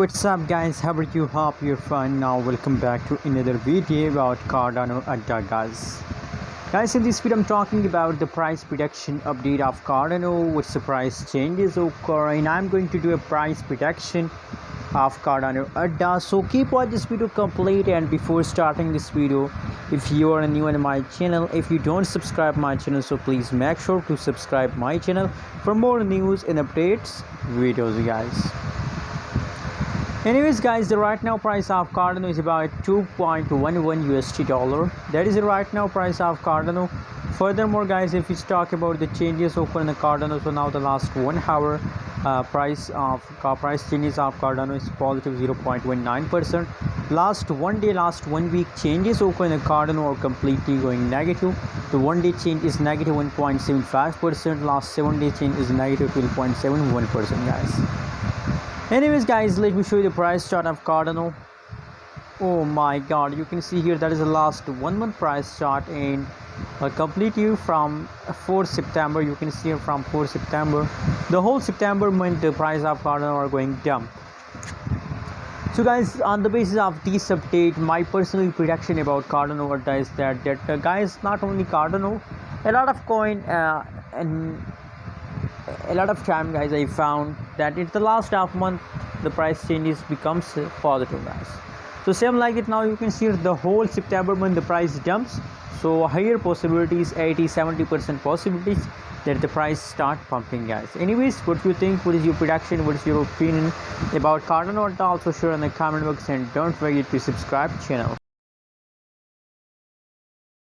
What's up guys, how are you? Hope you're fine. Now welcome back to another video about Cardano guys. Guys, in this video I'm talking about the price prediction update of Cardano, which the price changes occur, and I'm going to do a price prediction of Cardano ADA. So keep watch this video complete, and before starting this video, if you are new on my channel, if you don't subscribe my channel, so please make sure to subscribe my channel for more news and updates videos guys. Anyways guys, the right now price of Cardano is about 2.11 USD dollar. That is the right now price of Cardano. Furthermore guys, if we talk about the changes occur in the Cardano, so now the last 1 hour price changes of Cardano is positive 0.19%. Last 1 day, last 1 week changes occur in the Cardano are completely going negative. The 1 day change is negative 1.75%. Last 7 day change is negative 12.71% guys. Anyways guys, let me show you the price chart of Cardano. Oh my god, you can see here that is the last 1 month price chart, and completely from 4 September. You can see here from 4 September, the whole September month the price of Cardano are going down. So guys, on the basis of this update, my personal prediction about Cardano is that guys, not only Cardano, a lot of coin and a lot of time guys, I found that it's the last half month the price changes becomes positive guys. So same like it, now you can see the whole September month the price jumps, so higher possibilities, 80-70% possibilities that the price start pumping guys. Anyways, what do you think? What is your prediction? What is your opinion about Cardano? Also share in the comment box, and don't forget to subscribe channel.